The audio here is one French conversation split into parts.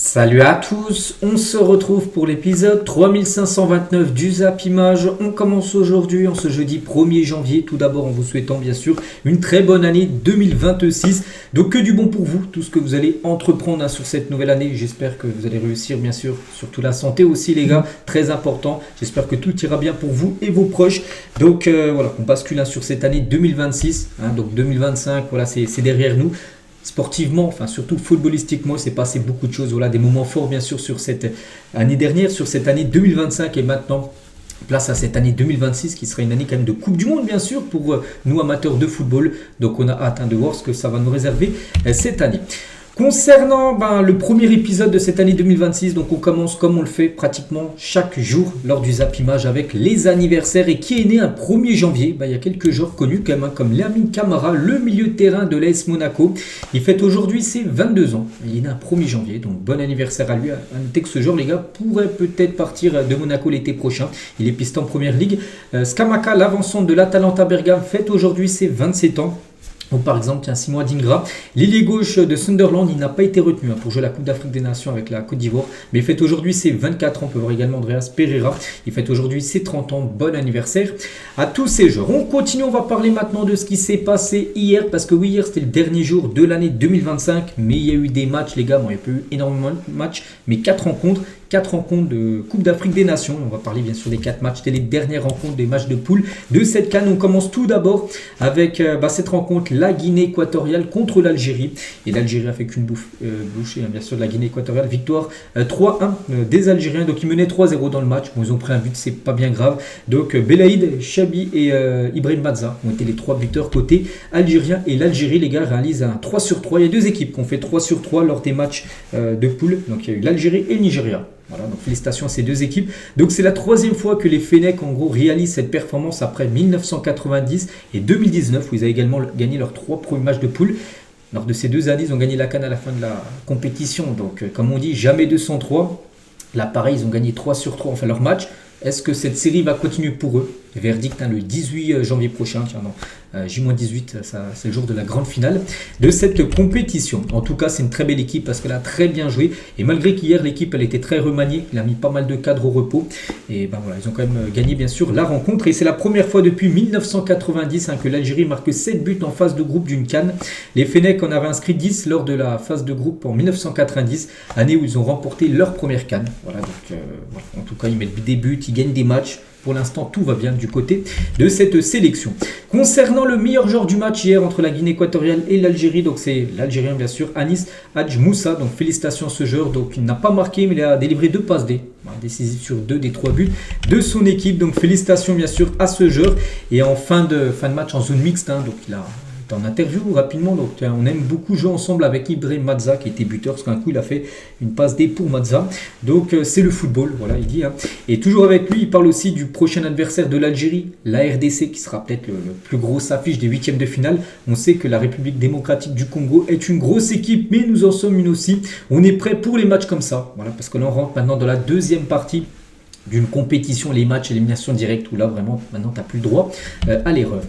Salut à tous, on se retrouve pour l'épisode 3529 du Zap Image. On commence aujourd'hui, en ce jeudi 1er janvier, tout d'abord en vous souhaitant bien sûr une très bonne année 2026. Donc que du bon pour vous, tout ce que vous allez entreprendre sur cette nouvelle année. J'espère que vous allez réussir bien sûr, surtout la santé aussi les gars, très important. J'espère que tout ira bien pour vous et vos proches. Donc voilà, on bascule sur cette année 2026, donc 2025, voilà c'est derrière nous. Sportivement, enfin surtout footballistiquement, il s'est passé beaucoup de choses. Voilà, des moments forts bien sûr sur cette année dernière, sur cette année 2025 et maintenant place à cette année 2026 qui sera une année quand même de Coupe du Monde bien sûr pour nous amateurs de football. Donc on a hâte de voir ce que ça va nous réserver cette année. Concernant le premier épisode de cette année 2026, donc on commence comme on le fait pratiquement chaque jour lors du Zap Image avec les anniversaires et qui est né un 1er janvier, il y a quelques jours connus quand même, comme Lamine Camara, le milieu de terrain de l'AS Monaco. Il fête aujourd'hui ses 22 ans, il est né un 1er janvier, donc bon anniversaire à lui. À noter que ce jour les gars pourrait peut-être partir de Monaco l'été prochain, il est pisté en première ligue. Scamacca, l'avancante de l'Atalanta Bergame, fête aujourd'hui ses 27 ans. Ou par exemple, tiens, Simon Adingra, l'ailier gauche de Sunderland, il n'a pas été retenu pour jouer la Coupe d'Afrique des Nations avec la Côte d'Ivoire, mais il fête aujourd'hui ses 24 ans. On peut voir également Andreas Pereira, il fête aujourd'hui ses 30 ans. Bon anniversaire à tous ces joueurs. On continue, on va parler maintenant de ce qui s'est passé hier, parce que oui, hier c'était le dernier jour de l'année 2025, mais il y a eu des matchs les gars, bon, il n'y a pas eu énormément de matchs, mais 4 rencontres de Coupe d'Afrique des Nations. On va parler bien sûr des 4 matchs. C'était les dernières rencontres des matchs de poule de cette CAN. On commence tout d'abord avec cette rencontre, la Guinée équatoriale contre l'Algérie. Et l'Algérie a fait qu'une bouchée, bien sûr, de la Guinée équatoriale. Victoire 3-1 des Algériens. Donc ils menaient 3-0 dans le match. Bon, ils ont pris un but, c'est pas bien grave. Donc Belaïd, Chabi et Ibrahim Mazza ont été les 3 buteurs côté algérien. Et l'Algérie, les gars, réalise un 3/3. Il y a 2 équipes qui ont fait 3/3 lors des matchs de poule. Donc il y a eu l'Algérie et le Nigeria. Voilà, donc félicitations à ces 2 équipes. Donc c'est la 3e fois que les Fennecs en gros réalisent cette performance après 1990 et 2019 où ils avaient également gagné leurs 3 premiers matchs de poule. Lors de ces 2 années, ils ont gagné la CAN à la fin de la compétition. Donc comme on dit, jamais 203. Là pareil, ils ont gagné 3/3 enfin leur match. Est-ce que cette série va continuer pour eux? Verdict le 18 janvier prochain, J-18, c'est le jour de la grande finale de cette compétition. En tout cas, c'est une très belle équipe parce qu'elle a très bien joué. Et malgré qu'hier, l'équipe elle était très remaniée, il a mis pas mal de cadres au repos. Et voilà, ils ont quand même gagné bien sûr la rencontre. Et c'est la première fois depuis 1990 que l'Algérie marque 7 buts en phase de groupe d'une CAN. Les Fennecs en avaient inscrit 10 lors de la phase de groupe en 1990, année où ils ont remporté leur première CAN. Voilà, donc en tout cas, ils mettent des buts, ils gagnent des matchs. Pour l'instant, tout va bien du côté de cette sélection. Concernant le meilleur joueur du match hier entre la Guinée équatoriale et l'Algérie, donc c'est l'Algérien bien sûr, Anis Hadj Moussa. Donc félicitations à ce joueur. Donc il n'a pas marqué, mais il a délivré 2 passes D, décisif sur 2 des 3 buts de son équipe. Donc félicitations bien sûr à ce joueur. Et en fin de match en zone mixte, donc il a en interview rapidement, donc on aime beaucoup jouer ensemble avec Ibrahim Mazza qui était buteur, parce qu'un coup il a fait une passe D pour Mazza, donc c'est le football, voilà il dit. Et toujours avec lui, il parle aussi du prochain adversaire de l'Algérie, la RDC, qui sera peut-être le plus gros affiche des 8e de finale. On sait que la République démocratique du Congo est une grosse équipe, mais nous en sommes une aussi. On est prêt pour les matchs comme ça, voilà, parce qu'on rentre maintenant dans la 2e partie d'une compétition, les matchs élimination directe, où là vraiment maintenant tu n'as plus le droit à l'erreur.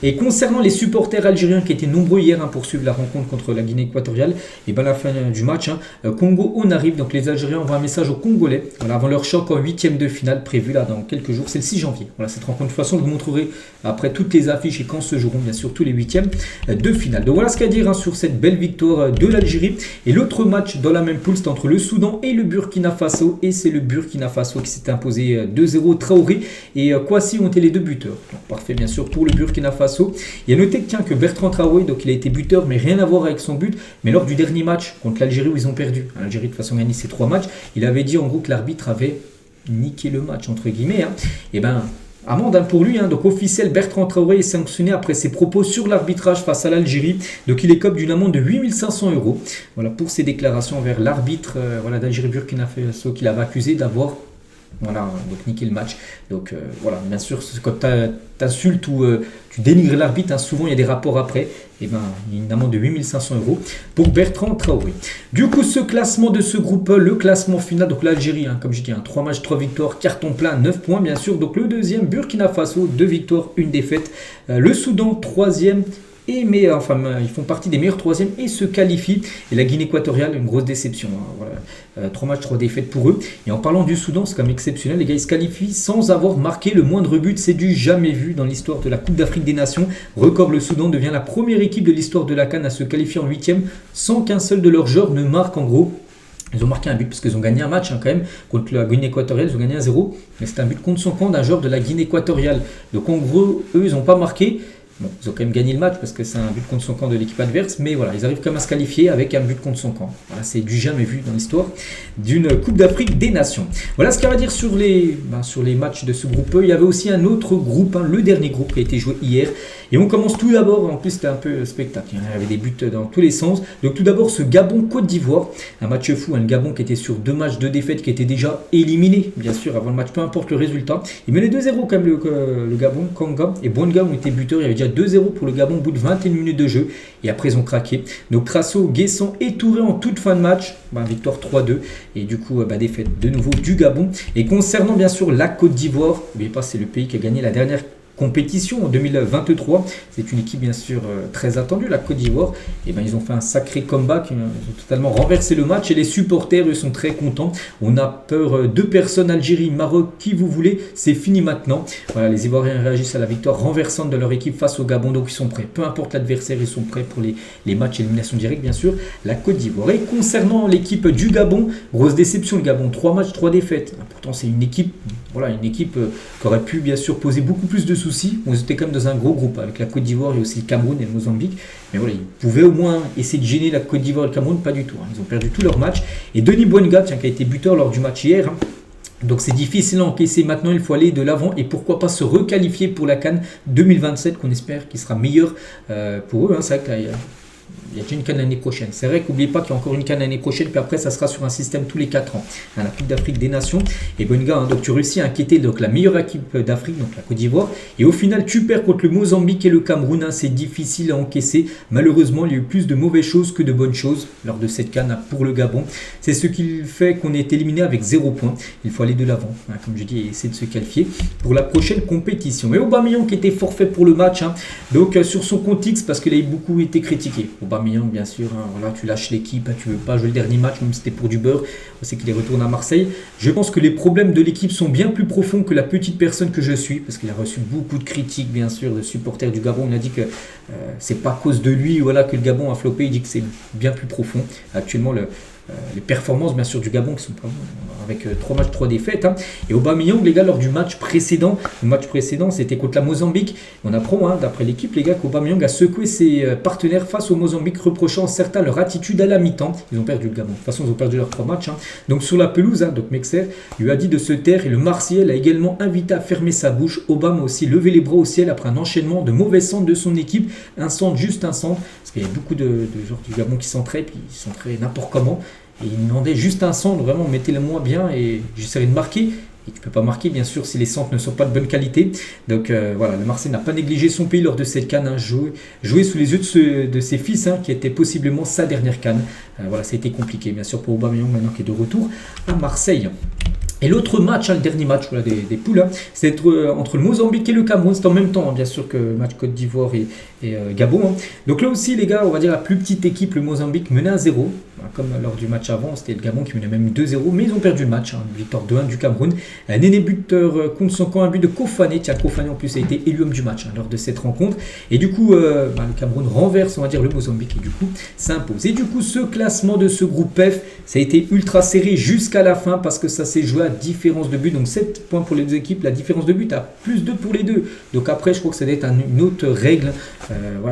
Et concernant les supporters algériens qui étaient nombreux hier pour suivre la rencontre contre la Guinée équatoriale, et bien à la fin du match, Congo on arrive, donc les Algériens envoient un message aux Congolais, voilà, avant leur choc en 8e de finale prévu là dans quelques jours, c'est le 6 janvier. Voilà, cette rencontre, de toute façon, je vous montrerai après toutes les affiches et quand se joueront bien sûr tous les 8e de finale. Donc voilà ce qu'il y a à dire sur cette belle victoire de l'Algérie. Et l'autre match dans la même poule, c'est entre le Soudan et le Burkina Faso, et c'est le Burkina Faso qui s'est imposé 2-0. Traoré et Kouassi ont été les 2 buteurs. Donc, parfait bien sûr pour le Burkina Faso. Il y a noté que Bertrand Traoré, donc il a été buteur, mais rien à voir avec son but. Mais lors du dernier match contre l'Algérie où ils ont perdu, l'Algérie de toute façon gagné ses 3 matchs, il avait dit en gros que l'arbitre avait niqué le match entre guillemets. Et amende pour lui, donc officiel, Bertrand Traoré est sanctionné après ses propos sur l'arbitrage face à l'Algérie. Donc il écope d'une amende de 8500 €. Voilà, pour ses déclarations envers l'arbitre d'Algérie Burkina Faso qu'il avait accusé d'avoir donc niquer le match. Donc voilà, bien sûr, quand tu insultes ou tu dénigres l'arbitre, souvent il y a des rapports après. Et il y a une amende de 8500 € pour Bertrand Traoré. Du coup, ce classement de ce groupe, le classement final, donc l'Algérie, comme je dis, 3 matchs, 3 victoires, carton plein, 9 points bien sûr. Donc le deuxième, Burkina Faso, 2 victoires, 1 défaite. Le Soudan, 3e, Ils font partie des meilleurs troisièmes et se qualifient. Et la Guinée équatoriale, une grosse déception. Voilà. 3 matchs, 3 défaites pour eux. Et en parlant du Soudan, c'est quand même exceptionnel. Les gars, ils se qualifient sans avoir marqué le moindre but. C'est du jamais vu dans l'histoire de la Coupe d'Afrique des Nations. Record, le Soudan devient la première équipe de l'histoire de la CAN à se qualifier en 8e sans qu'un seul de leurs joueurs ne marque en gros. Ils ont marqué un but parce qu'ils ont gagné un match quand même contre la Guinée équatoriale, ils ont gagné 1-0. Mais c'est un but contre son camp d'un joueur de la Guinée équatoriale. Donc en gros, eux, ils n'ont pas marqué. Bon, ils ont quand même gagné le match parce que c'est un but contre son camp de l'équipe adverse, mais voilà, ils arrivent quand même à se qualifier avec un but contre son camp. Voilà, c'est du jamais vu dans l'histoire d'une Coupe d'Afrique des Nations. Voilà ce qu'il y a à dire sur les matchs de ce groupe E. Il y avait aussi un autre groupe, le dernier groupe qui a été joué hier. Et on commence tout d'abord, en plus c'était un peu spectacle, il y avait des buts dans tous les sens. Donc tout d'abord ce Gabon-Côte d'Ivoire, un match fou, le Gabon qui était sur 2 matchs de défaite, qui était déjà éliminé, bien sûr, avant le match, peu importe le résultat. Il menait 2-0 quand même le Gabon, Kanga et Bonga ont été buteurs, il y avait déjà 2-0 pour le Gabon au bout de 21 minutes de jeu. Et après ils ont craqué. Donc Trasso, Guesson et Touré en toute fin de match, victoire 3-2. Et du coup, défaite de nouveau du Gabon. Et concernant bien sûr la Côte d'Ivoire, n'oubliez pas, c'est le pays qui a gagné la dernière compétition en 2023. C'est une équipe bien sûr très attendue, la Côte d'Ivoire. Et ils ont fait un sacré comeback, ils ont totalement renversé le match et les supporters eux sont très contents. On a peur de personne, Algérie, Maroc, qui vous voulez, c'est fini maintenant. Voilà, les Ivoiriens réagissent à la victoire renversante de leur équipe face au Gabon, donc ils sont prêts. Peu importe l'adversaire, ils sont prêts pour les matchs élimination directe, bien sûr, la Côte d'Ivoire. Et concernant l'équipe du Gabon, grosse déception, le Gabon, 3 matchs, 3 défaites. Pourtant c'est une équipe qui aurait pu bien sûr poser beaucoup plus de soucis. Ils étaient quand même dans un gros groupe avec la Côte d'Ivoire et aussi le Cameroun et le Mozambique. Mais voilà, ils pouvaient au moins essayer de gêner la Côte d'Ivoire et le Cameroun, pas du tout. Ils ont perdu tous leurs matchs. Et Denis Bouanga, qui a été buteur lors du match hier. Donc c'est difficile à encaisser. Maintenant, il faut aller de l'avant et pourquoi pas se requalifier pour la CAN 2027 qu'on espère qu'il sera meilleur pour eux. C'est vrai que là, il y a déjà une CAN l'année prochaine. C'est vrai qu'oubliez pas qu'il y a encore une CAN l'année prochaine, puis après ça sera sur un système tous les 4 ans. La Coupe d'Afrique des Nations. Et Bonga, donc tu réussis à inquiéter la meilleure équipe d'Afrique, donc la Côte d'Ivoire. Et au final, tu perds contre le Mozambique et le Cameroun. C'est difficile à encaisser. Malheureusement, il y a eu plus de mauvaises choses que de bonnes choses lors de cette CAN pour le Gabon. C'est ce qui fait qu'on est éliminé avec 0 points. Il faut aller de l'avant, comme je dis, et essayer de se qualifier pour la prochaine compétition. Et Aubameyang qui était forfait pour le match. Donc sur son compte X, parce qu'il a beaucoup été critiqué. Aubameyang, bien sûr, voilà, tu lâches l'équipe, tu veux pas jouer le dernier match, même si c'était pour du beurre. On sait qu'il est retourné à Marseille. Je pense que les problèmes de l'équipe sont bien plus profonds que la petite personne que je suis, parce qu'il a reçu beaucoup de critiques, bien sûr, de supporters du Gabon. On a dit que c'est pas à cause de lui, voilà, que le Gabon a floppé. Il dit que c'est bien plus profond. Actuellement, les performances bien sûr du Gabon qui sont pas avec 3 matchs, 3 défaites. Et Aubameyang, les gars, lors du match précédent, c'était contre la Mozambique. On apprend d'après l'équipe, les gars, qu'Aubameyang a secoué ses partenaires face au Mozambique, reprochant certains leur attitude à la mi-temps. Ils ont perdu le Gabon. De toute façon, ils ont perdu leurs 3 matchs. Donc sur la pelouse, donc Mexer lui a dit de se taire et le Marseillais l'a également invité à fermer sa bouche. Aubame a aussi levé les bras au ciel après un enchaînement de mauvais centres de son équipe. Un centre, juste un centre. Parce qu'il y a beaucoup de joueurs du Gabon qui centraient, puis ils centraient n'importe comment. Et il demandait juste un centre, vraiment, mettez-le-moi bien et j'essaierai de marquer. Et tu ne peux pas marquer, bien sûr, si les centres ne sont pas de bonne qualité. Donc voilà, le Marseille n'a pas négligé son pays lors de cette CAN. Jouer sous les yeux de ses fils, qui était possiblement sa dernière CAN. Voilà, ça a été compliqué, bien sûr, pour Aubameyang, maintenant qui est de retour à Marseille. Et l'autre match, le dernier match des poules, c'est entre le Mozambique et le Cameroun. C'est en même temps, bien sûr, que le match Côte d'Ivoire et Gabon. Donc là aussi, les gars, on va dire la plus petite équipe, le Mozambique, menait 1-0. Comme lors du match avant, c'était le Gabon qui menait même 2-0. Mais ils ont perdu le match, une victoire 2-1 du Cameroun. Néné buteur contre son camp, un but de Kofané. Tiens, Kofané en plus a été élu homme du match lors de cette rencontre. Et du coup, le Cameroun renverse, on va dire, le Mozambique et du coup, s'impose. Et du coup, ce classement de ce groupe F, ça a été ultra serré jusqu'à la fin parce que ça s'est joué à différence de but. Donc 7 points pour les deux équipes, la différence de but à plus 2 pour les deux. Donc après, je crois que ça doit être une autre règle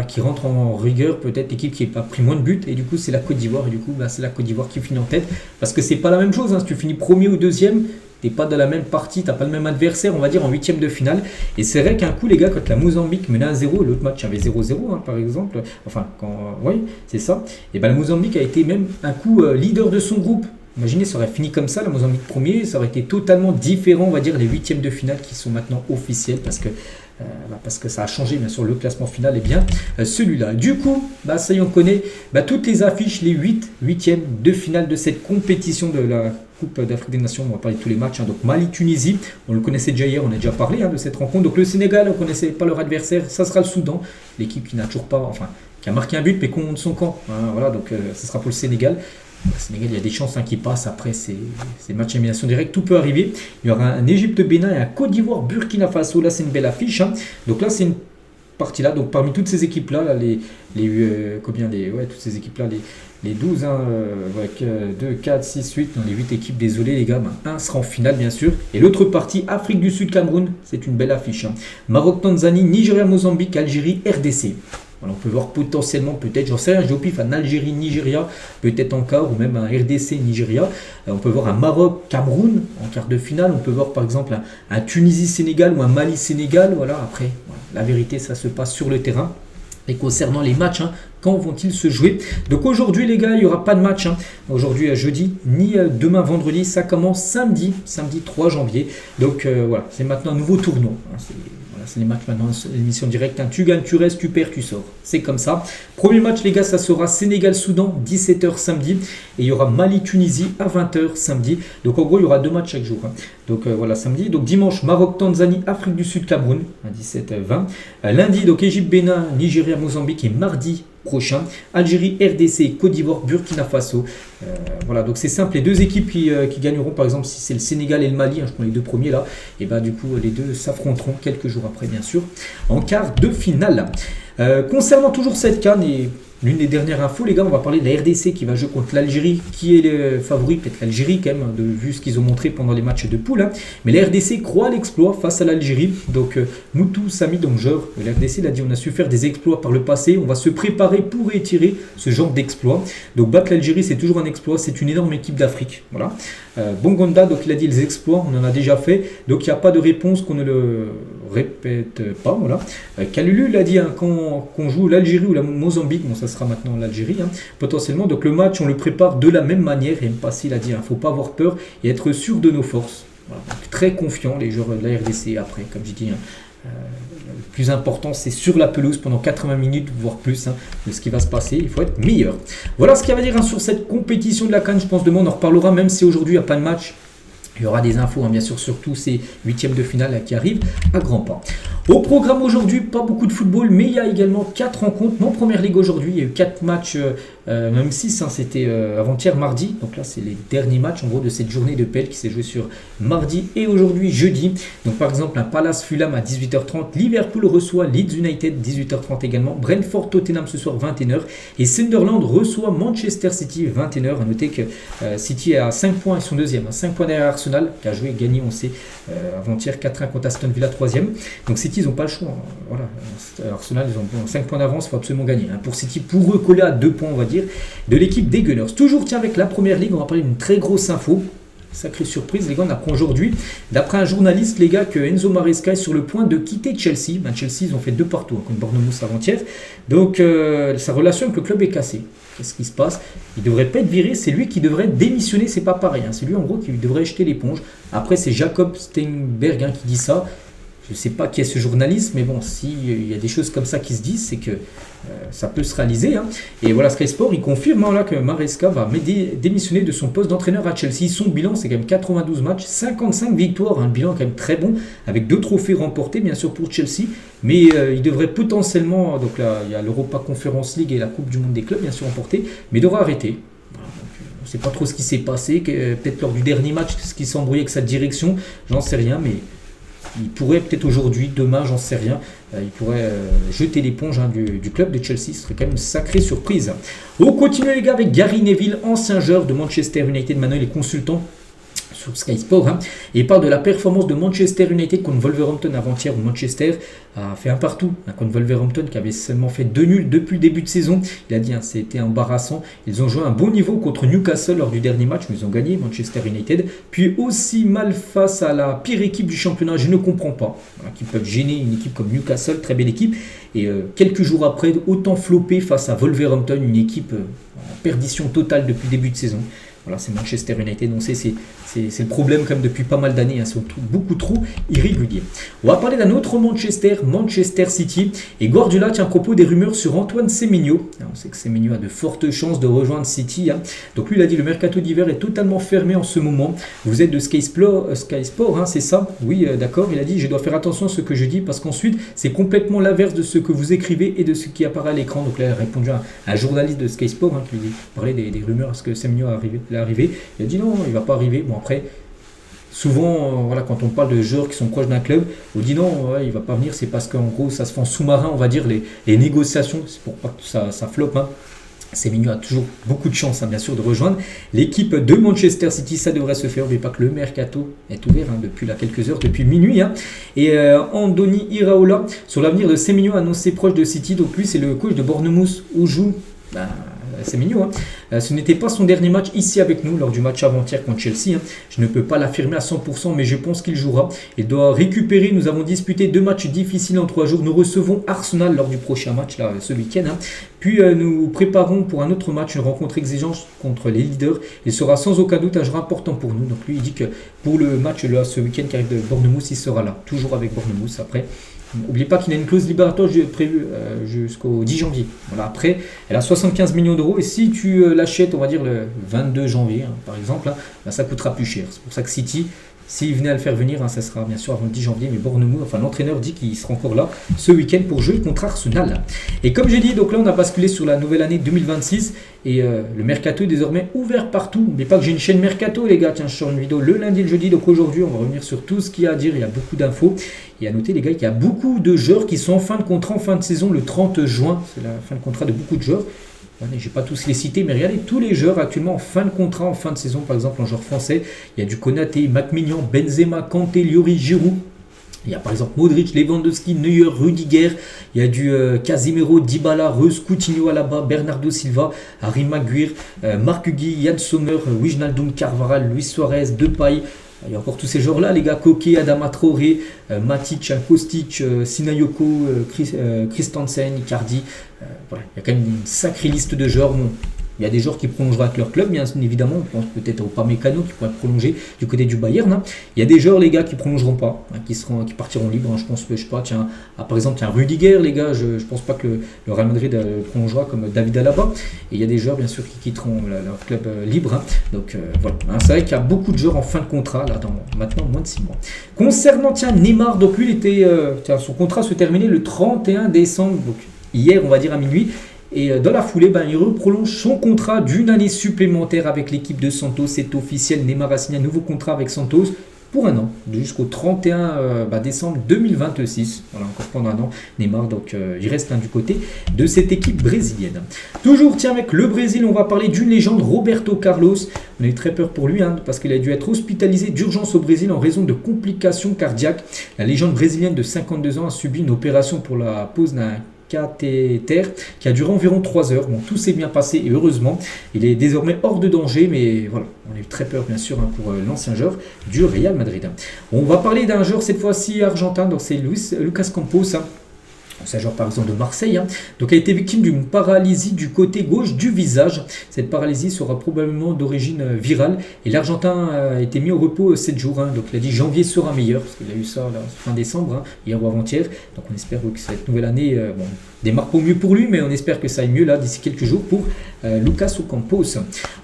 qui rentre en rigueur. Peut-être l'équipe qui n'a pas pris moins de buts. Et du coup, c'est la Côte d'Ivoire. Et du coup, c'est la Côte d'Ivoire qui finit en tête. Parce que c'est pas la même chose. Si tu finis premier ou deuxième, t'es pas dans la même partie, t'as pas le même adversaire, on va dire, en 8e de finale. Et c'est vrai qu'un coup, les gars, quand la Mozambique menait 1-0, l'autre match avait 0-0, par exemple. Enfin, oui, c'est ça. Et le Mozambique a été même un coup leader de son groupe. Imaginez, ça aurait fini comme ça, la Mozambique premier, ça aurait été totalement différent, on va dire, les huitièmes de finale qui sont maintenant officiels parce que ça a changé, bien sûr, le classement final est bien celui-là. Du coup, ça y est, on connaît toutes les affiches, les huitièmes de finale de cette compétition de la Coupe d'Afrique des Nations. On va parler de tous les matchs. Donc Mali-Tunisie, on le connaissait déjà hier, on a déjà parlé de cette rencontre. Donc le Sénégal, on ne connaissait pas leur adversaire, ça sera le Soudan, l'équipe qui n'a toujours pas, qui a marqué un but mais contre son camp. Voilà, donc ce sera pour le Sénégal. Le Sénégal, il y a des chances qui passent. Après, c'est match élimination directe, tout peut arriver. Il y aura un Égypte-Bénin et un Côte d'Ivoire-Burkina Faso. Là, c'est une belle affiche. Donc là, c'est une partie là. Donc parmi toutes ces équipes-là, toutes ces équipes-là, les 12, 2, 4, 6, 8, non, les 8 équipes, désolé les gars, un sera en finale bien sûr. Et l'autre partie, Afrique du Sud, Cameroun, c'est une belle affiche. Maroc, Tanzanie, Nigeria, Mozambique, Algérie, RDC. Voilà, on peut voir potentiellement, peut-être, j'en sais rien, j'ai au pif un Algérie, Nigeria, peut-être en quart, ou même un RDC, Nigeria. On peut voir un Maroc, Cameroun en quart de finale. On peut voir par exemple un Tunisie, Sénégal ou un Mali, Sénégal. Voilà, après, la vérité, ça se passe sur le terrain. Et concernant les matchs, quand vont-ils se jouer? Donc aujourd'hui les gars, il n'y aura pas de match. Aujourd'hui jeudi, ni demain vendredi. Ça commence samedi 3 janvier. Donc voilà, c'est maintenant un nouveau tournoi. C'est les matchs maintenant, l'émission directe. Tu gagnes, tu restes, tu perds, tu sors. C'est comme ça. Premier match les gars, ça sera Sénégal-Soudan, 17h samedi. Et il y aura Mali-Tunisie à 20h samedi. Donc en gros, il y aura 2 matchs chaque jour. Donc voilà, samedi. Donc dimanche, Maroc-Tanzanie, Afrique du Sud-Cameroun, à 17h20. Lundi, donc Égypte-Bénin, Nigeria-Mozambique et mardi prochain, Algérie, RDC, Côte d'Ivoire, Burkina Faso. Voilà, donc c'est simple, les 2 équipes qui gagneront, par exemple, si c'est le Sénégal et le Mali, je prends les 2 premiers là, et du coup, les 2 s'affronteront quelques jours après, bien sûr, en quart de finale. Concernant toujours cette CAN et l'une des dernières infos, les gars, on va parler de la RDC qui va jouer contre l'Algérie, qui est le favori, peut-être l'Algérie quand même, vu ce qu'ils ont montré pendant les matchs de poule. Mais la RDC croit à l'exploit face à l'Algérie. Donc Moutou Sami Dongjeur, la RDC l'a dit, on a su faire des exploits par le passé, on va se préparer pour étirer ce genre d'exploit. Donc battre l'Algérie, c'est toujours un exploit, c'est une énorme équipe d'Afrique. Voilà. Bongonda, donc il a dit les exploits, on en a déjà fait, donc il n'y a pas de réponse qu'on ne le répète pas. Voilà. Kalulu l'a dit, qu'on joue l'Algérie ou la Mozambique, bon ça sera maintenant l'Algérie potentiellement, donc le match on le prépare de la même manière, et Mpassi l'a dit, il ne faut pas avoir peur et être sûr de nos forces. Voilà. Donc, très confiant les joueurs de la RDC. Après, comme j'ai dit, le plus important c'est sur la pelouse pendant 80 minutes voire plus de ce qui va se passer, il faut être meilleur. Voilà ce qu'il y a à dire sur cette compétition de la CAN. Je pense demain on en reparlera, même si aujourd'hui il n'y a pas de match. Il y aura des infos, bien sûr, sur tous ces huitièmes de finale qui arrivent à grands pas. Au programme aujourd'hui, pas beaucoup de football, mais il y a également 4 rencontres. En première ligue aujourd'hui, il y a eu 4 matchs, même 6, c'était avant-hier, mardi. Donc là, c'est les derniers matchs en gros de cette journée de PL qui s'est jouée sur mardi et aujourd'hui, jeudi. Donc par exemple, un Palace Fulham à 18h30, Liverpool reçoit Leeds United 18h30 également, Brentford Tottenham ce soir 21h et Sunderland reçoit Manchester City 21h. À noter que City est à 5 points, ils sont deuxième, 5 points derrière Arsenal qui a joué et gagné, on sait, avant-hier 4-1 contre Aston Villa 3e. Donc City, ils n'ont pas le choix. Voilà. Arsenal, ils ont 5 points d'avance, il faut absolument gagner. Pour City, pour recoller à 2 points, on va dire, de l'équipe des Gunners. Toujours tiens avec la première ligue, on va parler d'une très grosse info. Sacrée surprise, les gars, on apprend aujourd'hui, d'après un journaliste, les gars, que Enzo Maresca est sur le point de quitter Chelsea. Chelsea, ils ont fait 2 partout contre Bournemouth avant-hier. Donc, sa relation avec le club est cassée. Qu'est-ce qui se passe? Il ne devrait pas être viré, c'est lui qui devrait démissionner, c'est pas pareil. C'est lui, en gros, qui devrait jeter l'éponge. Après, c'est Jacob Steinberg qui dit ça. Je ne sais pas qui est ce journaliste, mais bon, s'il y a des choses comme ça qui se disent, c'est que ça peut se réaliser. Et voilà, Sky Sport, il confirme là que Maresca va démissionner de son poste d'entraîneur à Chelsea. Son bilan, c'est quand même 92 matchs, 55 victoires, un bilan quand même très bon, avec 2 trophées remportés, bien sûr, pour Chelsea. Mais il devrait potentiellement, donc là, il y a l'Europa Conference League et la Coupe du Monde des clubs, bien sûr, remportée, mais il devra arrêter. Voilà, donc, on ne sait pas trop ce qui s'est passé, peut-être lors du dernier match, ce qui s'est embrouillé avec sa direction, j'en sais rien, mais il pourrait peut-être aujourd'hui, demain, j'en sais rien, il pourrait jeter l'éponge du club de Chelsea. Ce serait quand même une sacrée surprise. On continue les gars avec Gary Neville, ancien joueur de Manchester United, maintenant il est consultant sur Sky Sport, et il parle de la performance de Manchester United contre Wolverhampton avant-hier, où Manchester a fait un partout contre Wolverhampton qui avait seulement fait 2 nuls depuis le début de saison. Il a dit c'était embarrassant. Ils ont joué un bon niveau contre Newcastle lors du dernier match, mais ils ont gagné, Manchester United. Puis aussi mal face à la pire équipe du championnat, je ne comprends pas, qui peuvent gêner une équipe comme Newcastle, très belle équipe. Et quelques jours après, autant flopper face à Wolverhampton, une équipe en perdition totale depuis le début de saison. Voilà, c'est Manchester United. Donc c'est le problème quand même depuis pas mal d'années. Hein, ils sont beaucoup trop irréguliers. On va parler d'un autre Manchester City. Et Guardiola tient à propos des rumeurs sur Antoine Semenyo. On sait que Semenyo a de fortes chances de rejoindre City. Hein. Donc lui, il a dit le mercato d'hiver est totalement fermé en ce moment. Vous êtes de Sky Sport, hein, c'est ça? Oui, d'accord. Il a dit je dois faire attention à ce que je dis parce qu'ensuite c'est complètement l'inverse de ce que vous écrivez et de ce qui apparaît à l'écran. Donc là, il a répondu à un journaliste de Sky Sport hein, qui lui parlait des rumeurs. Est-ce que Semenyo est arrivé? Il a dit non, il ne va pas arriver. Bon après. Souvent, voilà, quand on parle de joueurs qui sont proches d'un club, on dit non, ouais, il ne va pas venir, c'est parce qu'en gros, ça se fait en sous-marin, on va dire, les négociations, c'est pour pas que ça floppe. Hein. Semenyo a toujours beaucoup de chance, hein, bien sûr, de rejoindre l'équipe de Manchester City. Ça devrait se faire. N'oubliez pas que le mercato est ouvert hein, depuis là, quelques heures, depuis minuit. Hein. Et Andoni Iraola, sur l'avenir de Semenyo, annoncé proche de City. Donc lui, c'est le coach de Bournemouth où joue. Semenyo, hein. Ce n'était pas son dernier match ici avec nous lors du match avant-hier contre Chelsea. Hein. Je ne peux pas l'affirmer à 100%, mais je pense qu'il jouera. Il doit récupérer. Nous avons disputé 2 matchs difficiles en 3 jours. Nous recevons Arsenal lors du prochain match là, ce week-end. Hein. Puis nous préparons pour un autre match, une rencontre exigeante contre les leaders. Il sera sans aucun doute un joueur important pour nous. Donc lui, il dit que pour le match là, ce week-end qui arrive de Bournemouth, il sera là. Toujours avec Bournemouth après. N'oubliez pas qu'il y a une clause libératoire prévue jusqu'au 10 janvier. Voilà, après, elle a 75 millions d'euros et si tu l'achètes, on va dire le 22 janvier, hein, par exemple, hein, ben, ça coûtera plus cher. C'est pour ça que City, s'il venait à le faire venir, hein, ça sera bien sûr avant le 10 janvier, mais Bournemouth, enfin l'entraîneur dit qu'il sera encore là ce week-end pour jouer contre Arsenal. Et comme j'ai dit, donc là on a basculé sur la nouvelle année 2026 et le mercato est désormais ouvert partout. N'oubliez pas que j'ai une chaîne mercato les gars, tiens je sors une vidéo le lundi et le jeudi, donc aujourd'hui on va revenir sur tout ce qu'il y a à dire, il y a beaucoup d'infos. Et à noter les gars qu'il y a beaucoup de joueurs qui sont en fin de contrat, en fin de saison le 30 juin, c'est la fin de contrat de beaucoup de joueurs. Je ne vais pas tous les citer, mais regardez tous les joueurs actuellement en fin de contrat, en fin de saison, par exemple en joueur français. Il y a du Konaté, Mac-Mignan, Benzema, Kanté, Lloris, Giroud. Il y a par exemple Modric, Lewandowski, Neuer, Rudiger. Il y a du Casemiro, Dybala, Reus, Coutinho, Alaba, Bernardo Silva, Harry Maguire, Marc Guy, Yann Sommer, Wijnaldum, Carvajal, Luis Suarez, Depay. Il y a encore tous ces joueurs-là, les gars, Koké, Adama Traoré, Matic, Kostic, Sinayoko, Christensen, Icardi. Voilà. Il y a quand même une sacrée liste de joueurs. Bon, il y a des joueurs qui prolongeront avec leur club, bien évidemment. On pense peut-être au Upamecano qui pourrait prolonger du côté du Bayern. Hein. Il y a des joueurs, les gars, qui prolongeront pas, hein, qui partiront libres. Hein. Je pense que, je sais pas, tiens, par exemple, tiens, Rudiger, les gars, je pense pas que le Real Madrid prolongera comme David Alaba. Et il y a des joueurs, bien sûr, qui quitteront leur club libre. Hein. Donc, voilà. Hein, c'est vrai qu'il y a beaucoup de joueurs en fin de contrat, là, dans maintenant moins de 6 mois. Concernant, tiens, Neymar, donc lui, son contrat se terminait le 31 décembre, donc hier, on va dire à minuit. Et dans la foulée, il prolonge son contrat d'une année supplémentaire avec l'équipe de Santos. C'est officiel, Neymar a signé un nouveau contrat avec Santos pour un an, jusqu'au 31 décembre 2026. Voilà, encore pendant un an, Neymar, donc il reste du côté de cette équipe brésilienne. Toujours, tiens, avec le Brésil, on va parler d'une légende, Roberto Carlos. On a eu très peur pour lui, hein, parce qu'il a dû être hospitalisé d'urgence au Brésil en raison de complications cardiaques. La légende brésilienne de 52 ans a subi une opération pour la pose d'un cathéter qui a duré environ 3 heures. Bon, tout s'est bien passé et heureusement, il est désormais hors de danger, mais voilà, on a eu très peur bien sûr hein, pour l'ancien joueur du Real Madrid. On va parler d'un joueur cette fois-ci argentin, donc c'est Lucas Campos. Hein. C'est un joueur par exemple de Marseille, hein. Donc il a été victime d'une paralysie du côté gauche du visage. Cette paralysie sera probablement d'origine virale et l'Argentin a été mis au repos 7 jours. Hein. Donc il a dit janvier sera meilleur parce qu'il a eu ça là, fin décembre, hein, hier ou avant-hier. Donc on espère que cette nouvelle année démarre pas mieux pour lui, mais on espère que ça aille mieux là d'ici quelques jours pour Lucas Campos.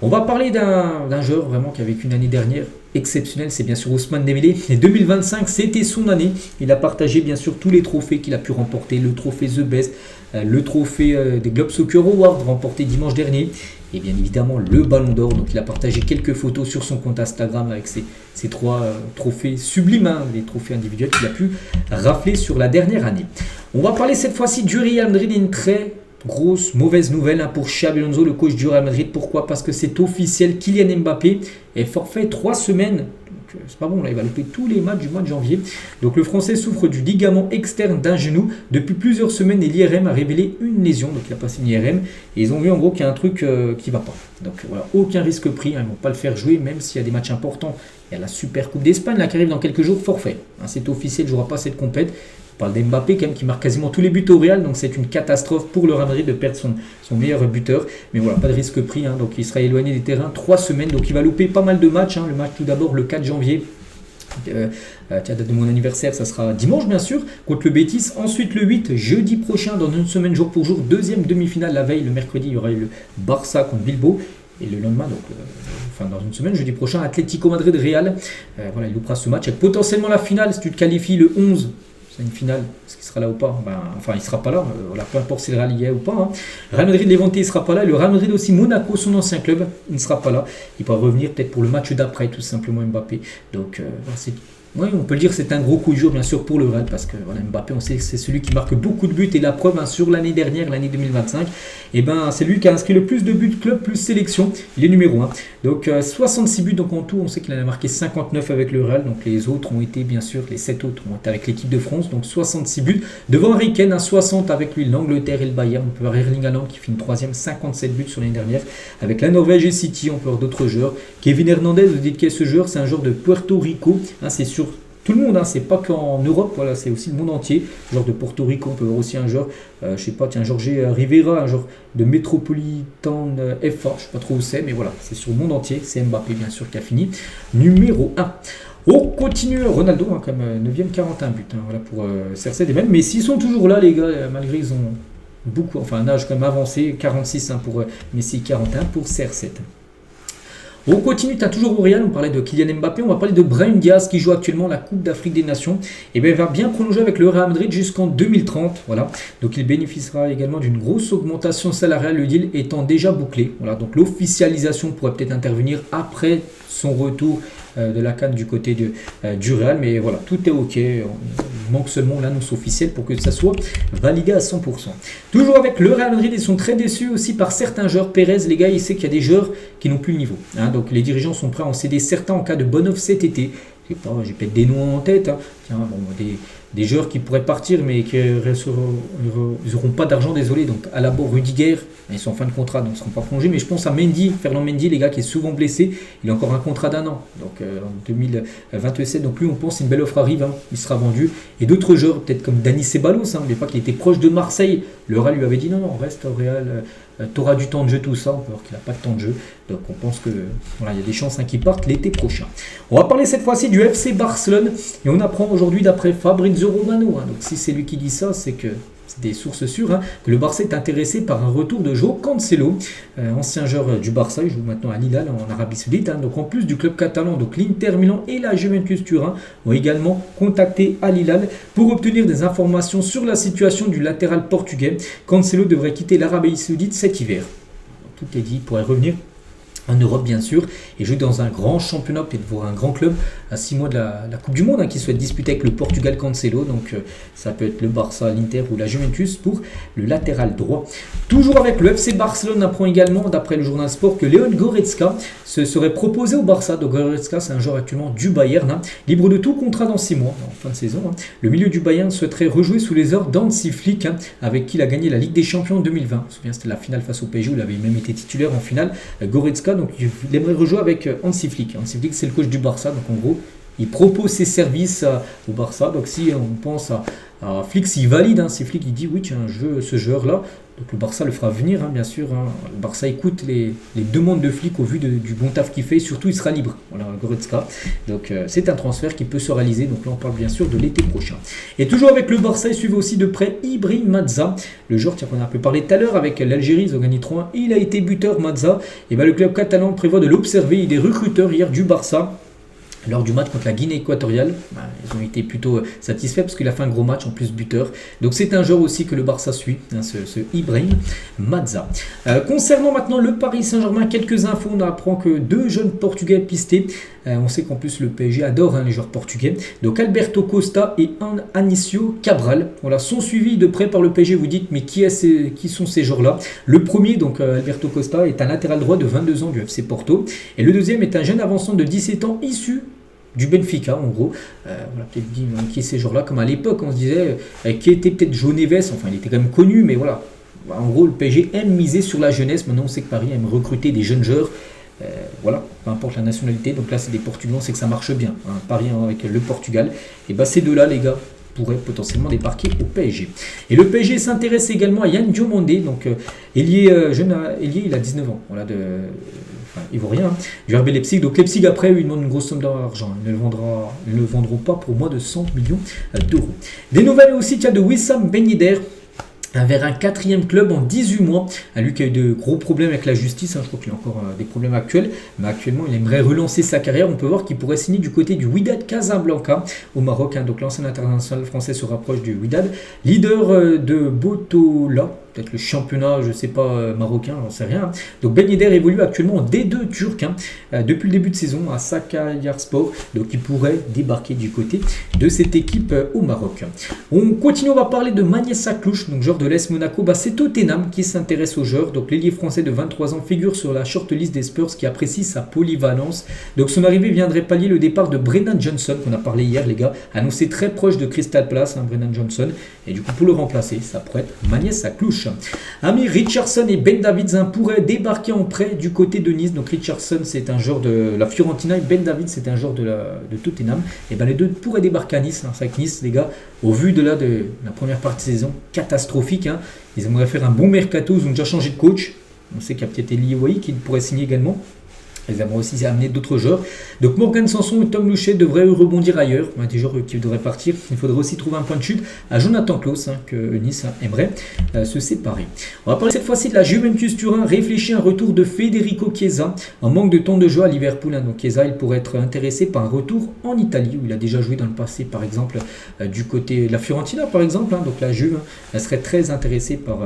On va parler d'un joueur vraiment qui a vécu une année dernière exceptionnelle, c'est bien sûr Ousmane Dembélé. Et 2025, c'était son année. Il a partagé bien sûr tous les trophées qu'il a pu remporter, le trophée The Best, le trophée des Globe Soccer Awards remporté dimanche dernier, et bien évidemment le Ballon d'Or. Donc il a partagé quelques photos sur son compte Instagram avec ces 3 trophées sublimes, hein, les trophées individuels qu'il a pu rafler sur la dernière année. On va parler cette fois-ci du Real Madrid, une très grosse mauvaise nouvelle hein, pour Xabi Alonso, le coach du Real Madrid. Pourquoi? Parce que c'est officiel, Kylian Mbappé est forfait 3 semaines. C'est pas bon, là il va louper tous les matchs du mois de janvier. Donc le Français souffre du ligament externe d'un genou depuis plusieurs semaines et l'IRM a révélé une lésion. Donc il a passé une IRM et ils ont vu en gros qu'il y a un truc qui va pas. Donc voilà, aucun risque pris, hein, ils ne vont pas le faire jouer même s'il y a des matchs importants. Il y a la Super Coupe d'Espagne là qui arrive dans quelques jours, forfait. Hein, c'est officiel, il ne jouera pas cette compète. On parle d'Mbappé quand même qui marque quasiment tous les buts au Real, donc c'est une catastrophe pour le Real Madrid de perdre son meilleur buteur. Mais voilà, pas de risque pris, hein, donc il sera éloigné des terrains 3 semaines, donc il va louper pas mal de matchs. Hein. Le match tout d'abord le 4 janvier. Date de mon anniversaire, ça sera dimanche bien sûr, contre le Betis. Ensuite le 8, jeudi prochain, dans une semaine jour pour jour, deuxième demi-finale la veille, le mercredi, il y aura le Barça contre Bilbao. Et le lendemain, donc, dans une semaine, jeudi prochain, Atlético Madrid Real. Voilà, il loupera ce match avec potentiellement la finale. Si tu te qualifies le 11, c'est une finale. Est-ce qu'il sera là ou pas? Il ne sera pas là. Voilà, peu importe si le Real y est ou pas. Hein. Real Madrid Levante, il ne sera pas là. Le Real Madrid aussi, Monaco, son ancien club, il ne sera pas là. Il pourra revenir peut-être pour le match d'après, tout simplement Mbappé. Donc, oui, on peut le dire, c'est un gros coup de jour bien sûr pour le Real parce que voilà, Mbappé, on sait que c'est celui qui marque beaucoup de buts et la preuve sur l'année dernière, l'année 2025, c'est lui qui a inscrit le plus de buts club plus sélection, il est numéro 1. Donc 66 buts, donc en tout on sait qu'il en a marqué 59 avec le Real, donc les autres ont été bien sûr, les 7 autres ont été avec l'équipe de France, donc 66 buts. Devant Harry Kane, 60 avec lui l'Angleterre et le Bayern, on peut voir Erling Haaland qui finit 3ème, 57 buts sur l'année dernière, avec la Norvège et City, on peut voir d'autres joueurs. Kevin Hernandez, vous dites quel est ce joueur? C'est un joueur de Puerto Rico, c'est sur tout le monde, c'est pas qu'en Europe, voilà, c'est aussi le monde entier. Genre de Porto Rico, on peut voir aussi un joueur, Jorge Rivera, un joueur de Metropolitan FA, je sais pas trop où c'est, mais voilà, c'est sur le monde entier. C'est Mbappé, bien sûr, qui a fini numéro 1. On continue, Ronaldo, comme 9ème, 41 buts, voilà pour CR7 et même. Mais s'ils sont toujours là, les gars, malgré ils ont beaucoup, un âge quand même avancé, 46 pour Messi, 41 pour CR7. On continue, tu as toujours au Real, on parlait de Kylian Mbappé, on va parler de Brahim Diaz qui joue actuellement la Coupe d'Afrique des Nations. Et il va bien prolonger avec le Real Madrid jusqu'en 2030. Voilà. Donc il bénéficiera également d'une grosse augmentation salariale, le deal étant déjà bouclé. Voilà. Donc l'officialisation pourrait peut-être intervenir après son retour de la CAN du côté du Real. Mais voilà, tout est ok. Il manque seulement l'annonce officielle pour que ça soit validé à 100%. Toujours avec le Real Madrid, ils sont très déçus aussi par certains joueurs. Pérez, les gars, il sait qu'il y a des joueurs qui n'ont plus le niveau. Donc les dirigeants sont prêts à en céder certains en cas de bon off cet été. J'ai peut-être des noms en tête. Des joueurs qui pourraient partir mais qui n'auront pas d'argent, désolé. Donc à la bord Rudiger, ils sont en fin de contrat, donc ils ne seront pas prolongés. Mais je pense à Mendy, Ferland Mendy, les gars, qui est souvent blessé. Il a encore un contrat d'1 an, donc en 2027. Donc lui, on pense une belle offre arrive, il sera vendu. Et d'autres joueurs, peut-être comme Dani Ceballos, n'oubliez pas qu'il était proche de Marseille. Le Real lui avait dit non, reste au Real. Tu auras du temps de jeu, tout ça. On peut voir qu'il n'a pas de temps de jeu. Donc on pense que voilà, il y a des chances qu'il parte l'été prochain. On va parler cette fois-ci du FC Barcelone. Et on apprend aujourd'hui, d'après Fabrizio Romano, donc si c'est lui qui dit ça, c'est que c'est des sources sûres, que le Barça est intéressé par un retour de Joao Cancelo, ancien joueur du Barça. Il joue maintenant à Hilal en Arabie Saoudite. Donc en plus du club catalan, donc l'Inter Milan et la Juventus Turin ont également contacté Al Hilal pour obtenir des informations sur la situation du latéral portugais. Cancelo devrait quitter l'Arabie Saoudite cet hiver. Donc, tout est dit, il pourrait revenir en Europe bien sûr, et jouer dans un grand championnat, peut-être voir un grand club à 6 mois de la Coupe du Monde qui souhaite disputer avec le Portugal Cancelo. Donc ça peut être le Barça, l'Inter ou la Juventus pour le latéral droit. Toujours avec le FC Barcelone, on apprend également d'après le journal Sport que Leon Goretzka se serait proposé au Barça. Donc Goretzka, c'est un joueur actuellement du Bayern, libre de tout contrat dans 6 mois, en fin de saison. Le milieu du Bayern souhaiterait rejouer sous les ordres d'Hansi Flick, avec qui il a gagné la Ligue des Champions en 2020. Je me souviens, c'était la finale face au PSG où il avait même été titulaire en finale. Goretzka, donc il aimerait rejouer avec Hansi Flick. Hansi Flick, c'est le coach du Barça, donc en gros, il propose ses services au Barça. Donc si on pense à Flick, s'il valide, si Flick il dit oui, tiens, je veux ce joueur-là, donc le Barça le fera venir, bien sûr. Le Barça écoute les demandes de Flick au vu du bon taf qu'il fait, et surtout il sera libre. Voilà, Goretzka. Donc c'est un transfert qui peut se réaliser. Donc là on parle bien sûr de l'été prochain. Et toujours avec le Barça, il suivait aussi de près Ibrahim Mazza, le joueur qu'on a un peu parlé tout à l'heure avec l'Algérie, ils ont gagné 3-1. Il a été buteur, Mazza. Et le club catalan prévoit de l'observer. Il est recruteur hier du Barça. Lors du match contre la Guinée équatoriale, ils ont été plutôt satisfaits parce qu'il a fait un gros match, en plus buteur. Donc c'est un joueur aussi que le Barça suit, ce Ibrahim Mazza. Concernant maintenant le Paris Saint-Germain, quelques infos. On apprend que 2 jeunes Portugais pistés. On sait qu'en plus le PSG adore les joueurs portugais. Donc Alberto Costa et Anicio Cabral, voilà, sont suivis de près par le PSG. Vous dites mais qui sont ces joueurs-là? Le premier, donc Alberto Costa, est un latéral droit de 22 ans du FC Porto. Et le deuxième est un jeune avançant de 17 ans issu du Benfica, en gros. Voilà, peut-être dit qui est ces joueurs-là, comme à l'époque on se disait qui était peut-être João Neves. Enfin, il était quand même connu, mais voilà. En gros, le PSG aime miser sur la jeunesse. Maintenant, on sait que Paris aime recruter des jeunes joueurs. Voilà, peu importe la nationalité. Donc là, c'est des Portugais, on sait que ça marche bien. Paris avec le Portugal. Et ces deux-là, les gars, pourrait potentiellement débarquer au PSG. Et le PSG s'intéresse également à Yann Diomandé, donc jeune ailier, il a 19 ans, voilà, il vaut rien, hein, du RB Leipzig. Donc Leipzig après lui demande une grosse somme d'argent, ils ne le vendront pas pour moins de 100 millions d'euros. Des nouvelles aussi, il y a de Wissam Ben Yedder vers un 4e club en 18 mois. Lui qui a eu de gros problèmes avec la justice, hein, je crois qu'il a encore des problèmes actuels, mais actuellement il aimerait relancer sa carrière. On peut voir qu'il pourrait signer du côté du Wydad Casablanca au Maroc, hein. Donc l'ancien international français se rapproche du Wydad, leader de Botola, peut-être le championnat, je ne sais pas, marocain, j'en sais rien. Donc Ben Yedder évolue actuellement en D2 turc, hein, depuis le début de saison à Sakaryaspor, donc il pourrait débarquer du côté de cette équipe au Maroc. On continue, on va parler de Magnessa Cluj, donc joueur de l'AS Monaco. C'est Tottenham qui s'intéresse au joueur, donc l'ailier français de 23 ans figure sur la shortlist des Spurs qui apprécie sa polyvalence. Donc son arrivée viendrait pallier le départ de Brennan Johnson, qu'on a parlé hier les gars, annoncé très proche de Crystal Palace, hein, Brennan Johnson, et du coup pour le remplacer, ça pourrait être Magnessa Cluj. Amir Richardson et Ben Davids pourraient débarquer en prêt du côté de Nice. Donc Richardson c'est un joueur de la Fiorentina et Ben Davids c'est un joueur de Tottenham. Et les deux pourraient débarquer à Nice. C'est vrai que Nice les gars, au vu de la première partie de saison catastrophique, hein, ils aimeraient faire un bon mercato, ils ont déjà changé de coach. On sait qu'il y a peut-être Eli Wahi qui pourrait signer également. Ils aimeraient aussi amener d'autres joueurs. Donc Morgan Sanson et Tom Louchet devraient rebondir ailleurs. Des joueurs qui devraient partir. Il faudrait aussi trouver un point de chute à Jonathan Klaus, hein, que Nice aimerait se séparer. On va parler cette fois-ci de la Juventus Turin. Réfléchit à un retour de Federico Chiesa en manque de temps de jeu à Liverpool, hein. Donc Chiesa il pourrait être intéressé par un retour en Italie où il a déjà joué dans le passé, par exemple du côté de la Fiorentina par exemple, hein. Donc la Juve, hein, elle serait très intéressée par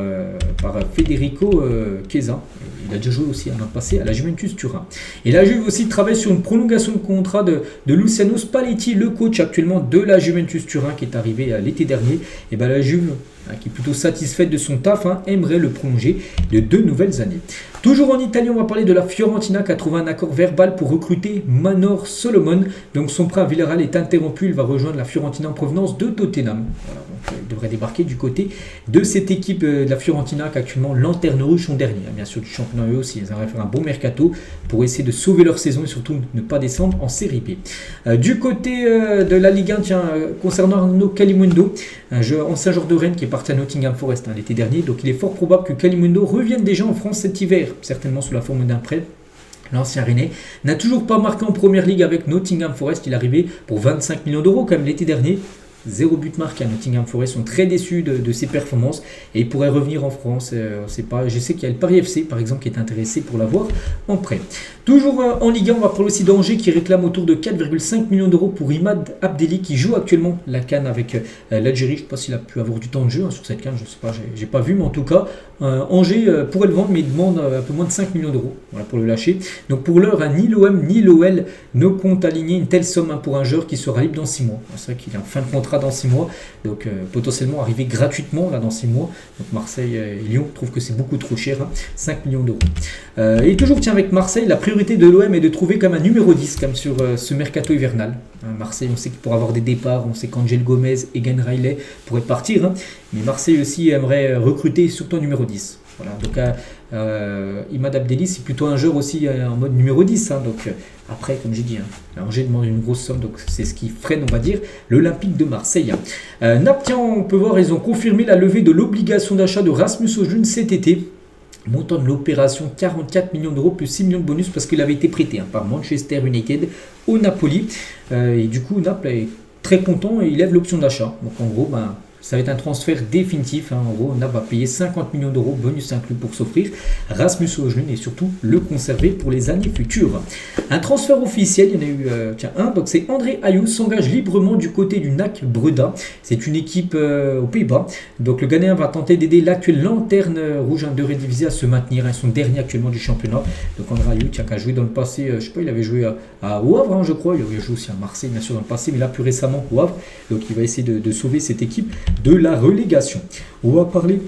Federico Chiesa. Il a déjà joué aussi dans le passé à la Juventus Turin. Et la Juve aussi travaille sur une prolongation de contrat de Luciano Spalletti, le coach actuellement de la Juventus Turin qui est arrivé l'été dernier. Et la Juve, qui est plutôt satisfaite de son taf, hein, aimerait le prolonger de 2 nouvelles années. Toujours en Italie, on va parler de la Fiorentina qui a trouvé un accord verbal pour recruter Manor Solomon. Donc son prêt à Villarreal est interrompu, il va rejoindre la Fiorentina en provenance de Tottenham. Voilà, donc il devrait débarquer du côté de cette équipe de la Fiorentina qui actuellement lanterne rouge son dernier. Bien sûr du championnat eux aussi, ils aimeraient faire un bon mercato pour essayer de sauver leur saison et surtout ne pas descendre en série B. Du côté de la Ligue 1, concernant Arnaud Kalimundo, ancien joueur de Rennes qui est parti à Nottingham Forest l'été dernier, donc il est fort probable que Kalimundo revienne déjà en France cet hiver, certainement sous la forme d'un prêt. L'ancien Rennais n'a toujours pas marqué en première ligue avec Nottingham Forest, il est arrivé pour 25 millions d'euros comme l'été dernier. 0 but marqué à Nottingham Forest, sont très déçus de ses performances et il pourrait revenir en France. On sait pas. Je sais qu'il y a le Paris FC par exemple qui est intéressé pour l'avoir en prêt. Toujours en Ligue 1, on va parler aussi d'Angers qui réclame autour de 4,5 millions d'euros pour Imad Abdelli qui joue actuellement la CAN avec l'Algérie. Je ne sais pas s'il a pu avoir du temps de jeu sur cette CAN, je ne sais pas, j'ai pas vu, mais en tout cas Angers pourrait le vendre, mais il demande un peu moins de 5 millions d'euros pour le lâcher. Donc pour l'heure, ni l'OM ni l'OL ne comptent aligner une telle somme pour un joueur qui sera libre dans 6 mois. C'est vrai qu'il est en fin de contrat dans 6 mois, donc potentiellement arriver gratuitement là dans 6 mois. Donc Marseille et Lyon trouvent que c'est beaucoup trop cher, 5 millions d'euros. Et toujours avec Marseille, la priorité de l'OM est de trouver comme un numéro 10 comme sur ce mercato hivernal. Marseille, on sait qu'il pourra avoir des départs, on sait qu'Angel Gomez et Egan Riley pourraient partir, mais Marseille aussi aimerait recruter surtout un numéro 10. Voilà, donc Imad Abdelli c'est plutôt un joueur aussi en mode numéro 10, donc après comme j'ai dit, Angers demande une grosse somme, donc c'est ce qui freine on va dire l'Olympique de Marseille. Naples, on peut voir, ils ont confirmé la levée de l'obligation d'achat de Rasmus Højlund cet été. Montant de l'opération 44 millions d'euros plus 6 millions de bonus parce qu'il avait été prêté par Manchester United au Napoli. Et du coup, Naples est très content et il lève l'option d'achat. Donc en gros, ça va être un transfert définitif. En gros, Naples va payer 50 millions d'euros, bonus inclus, pour s'offrir Rasmus Højlund et surtout le conserver pour les années futures. Un transfert officiel, il y en a eu un. Donc c'est André Ayew s'engage librement du côté du NAC Breda. C'est une équipe aux Pays-Bas. Donc le Ghanéen va tenter d'aider l'actuelle lanterne rouge de Eredivisie à se maintenir. Ils sont derniers actuellement du championnat. Donc André Ayew qui a joué dans le passé, je sais pas, il avait joué à au Havre, je crois. Il avait joué aussi à Marseille, bien sûr, dans le passé, mais là plus récemment au Havre. Donc il va essayer de sauver cette équipe de la relégation. On va parler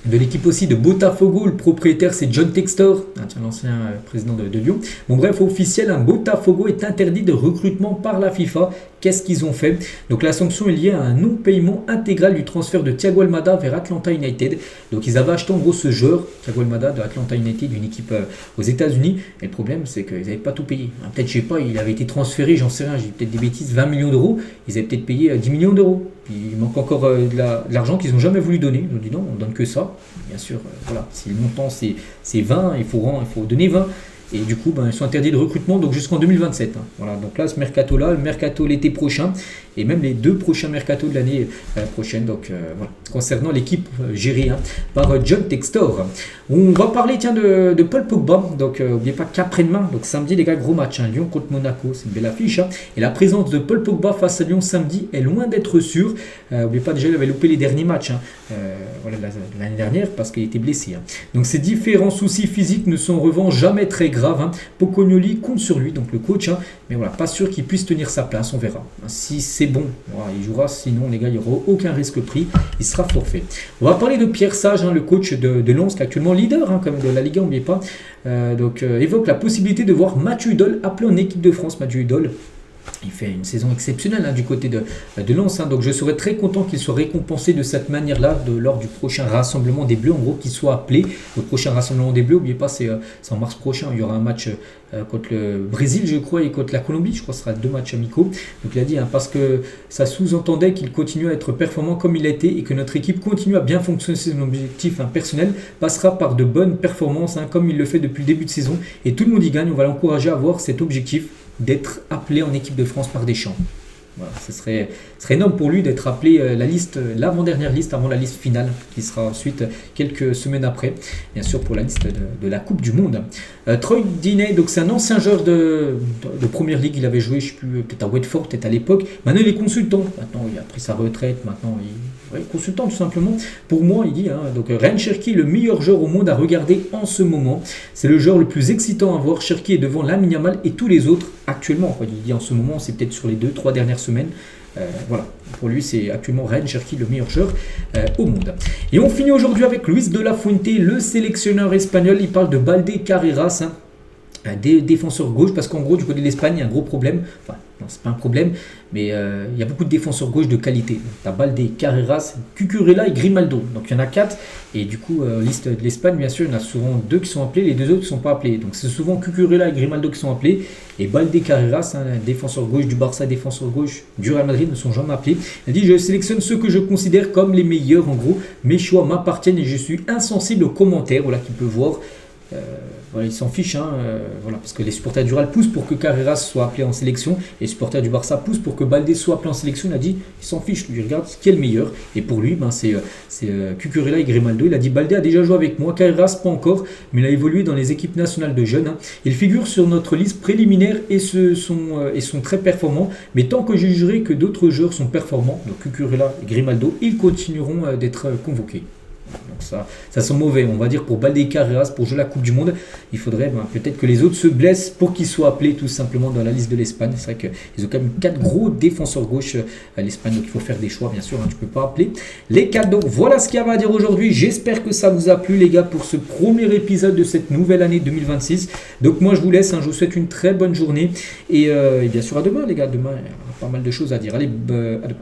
de l'équipe aussi de Botafogo. Le propriétaire c'est John Textor, l'ancien président de Lyon. Bon bref, officiel, Botafogo est interdit de recrutement par la FIFA. Qu'est-ce qu'ils ont fait? Donc la sanction est liée à un non-paiement intégral du transfert de Thiago Almada vers Atlanta United. Donc ils avaient acheté en gros ce joueur, Thiago Almada de Atlanta United, une équipe aux États-Unis. Et le problème c'est qu'ils n'avaient pas tout payé. Peut-être, je sais pas, il avait été transféré, j'en sais rien, j'ai peut-être des bêtises, 20 millions d'euros. Ils avaient peut-être payé 10 millions d'euros. Il manque encore de l'argent qu'ils n'ont jamais voulu donner. Ils ont dit non, on donne que ça. Bien sûr, voilà, si le montant c'est 20, il faut donner 20. Et du coup, ils sont interdits de recrutement donc jusqu'en 2027. Voilà, donc là, ce mercato-là, le mercato l'été prochain, et même les 2 prochains mercatos de l'année prochaine. Donc voilà, concernant l'équipe gérée par John Textor. On va parler de Paul Pogba. Donc n'oubliez pas qu'après-demain, donc samedi les gars, gros match, Lyon contre Monaco, c'est une belle affiche. Et la présence de Paul Pogba face à Lyon samedi est loin d'être sûre. N'oubliez pas déjà, il avait loupé les derniers matchs voilà, l'année dernière parce qu'il était blessé. Donc ces différents soucis physiques ne sont en revanche jamais très grave. Pocognoli compte sur lui, donc le coach, mais voilà, pas sûr qu'il puisse tenir sa place, on verra. Si c'est bon, voilà, il jouera, sinon les gars, il n'y aura aucun risque pris, il sera forfait. On va parler de Pierre Sage, le coach de Lens, qui est actuellement leader comme de la Ligue 1, n'oubliez pas. Évoque la possibilité de voir Mathieu Hudol appelé en équipe de France. Mathieu Hudol, il fait une saison exceptionnelle du côté de Lens. Donc je serais très content qu'il soit récompensé de cette manière-là lors du prochain rassemblement des Bleus. En gros, qu'il soit appelé au prochain rassemblement des Bleus. N'oubliez pas, c'est en mars prochain. Il y aura un match contre le Brésil, je crois, et contre la Colombie. Je crois que ce sera 2 matchs amicaux. Donc il a dit, parce que ça sous-entendait qu'il continue à être performant comme il a été et que notre équipe continue à bien fonctionner. Son objectif personnel passera par de bonnes performances comme il le fait depuis le début de saison. Et tout le monde y gagne. On va l'encourager à avoir cet objectif d'être appelé en équipe de France par Deschamps. Voilà, ce serait énorme pour lui d'être appelé l'avant-dernière liste avant la liste finale, qui sera ensuite quelques semaines après, bien sûr pour la liste de la Coupe du Monde. Troy Deeney, donc c'est un ancien joueur de Première Ligue, il avait joué, je sais plus, peut-être à Watford, peut-être à l'époque. Maintenant il est consultant, maintenant il a pris sa retraite, maintenant il est consultant tout simplement. Pour moi, il dit, donc Ryan Cherki, le meilleur joueur au monde à regarder en ce moment. C'est le joueur le plus excitant à voir. Cherki est devant Lamine Yamal et tous les autres actuellement. Il dit en ce moment, c'est peut-être sur les 2-3 dernières semaines. Voilà, pour lui c'est actuellement Ryan Cherki le meilleur joueur au monde. Et on finit aujourd'hui avec Luis de la Fuente, le sélectionneur espagnol. Il parle de Balde Carreras, des défenseurs gauche, parce qu'en gros du côté de l'Espagne il y a un gros problème, enfin non c'est pas un problème, mais il y a beaucoup de défenseurs gauche de qualité. Tu as Balde, Carreras, Cucurella et Grimaldo, donc il y en a 4, et du coup liste de l'Espagne bien sûr il y en a souvent 2 qui sont appelés, les 2 autres qui ne sont pas appelés, donc c'est souvent Cucurella et Grimaldo qui sont appelés, et Balde, Carreras, défenseur gauche du Barça, défenseur gauche du Real Madrid, ne sont jamais appelés. Il dit, je sélectionne ceux que je considère comme les meilleurs, en gros mes choix m'appartiennent et je suis insensible aux commentaires, voilà, qu'il peut voir. Voilà, il s'en fiche, voilà, parce que les supporters du Real poussent pour que Carreras soit appelé en sélection, et les supporters du Barça poussent pour que Balde soit appelé en sélection. Il a dit, il s'en fiche, lui, il regarde qui est le meilleur, et pour lui, c'est Cucurella et Grimaldo. Il a dit, Balde a déjà joué avec moi, Carreras pas encore, mais il a évolué dans les équipes nationales de jeunes. Il figure sur notre liste préliminaire et sont très performants, mais tant que je jugerai que d'autres joueurs sont performants, donc Cucurella et Grimaldo, ils continueront d'être convoqués. Donc ça sent mauvais, on va dire, pour Balde et Carreras pour jouer la Coupe du Monde. Il faudrait peut-être que les autres se blessent pour qu'ils soient appelés tout simplement dans la liste de l'Espagne. C'est vrai qu'ils ont quand même 4 gros défenseurs gauche à l'Espagne, donc il faut faire des choix bien sûr, tu ne peux pas appeler les 4. Donc voilà ce qu'il y avait à dire aujourd'hui. J'espère que ça vous a plu les gars pour ce premier épisode de cette nouvelle année 2026. Donc moi je vous laisse, je vous souhaite une très bonne journée et bien sûr à demain les gars. Demain il y a pas mal de choses à dire. Allez, à demain.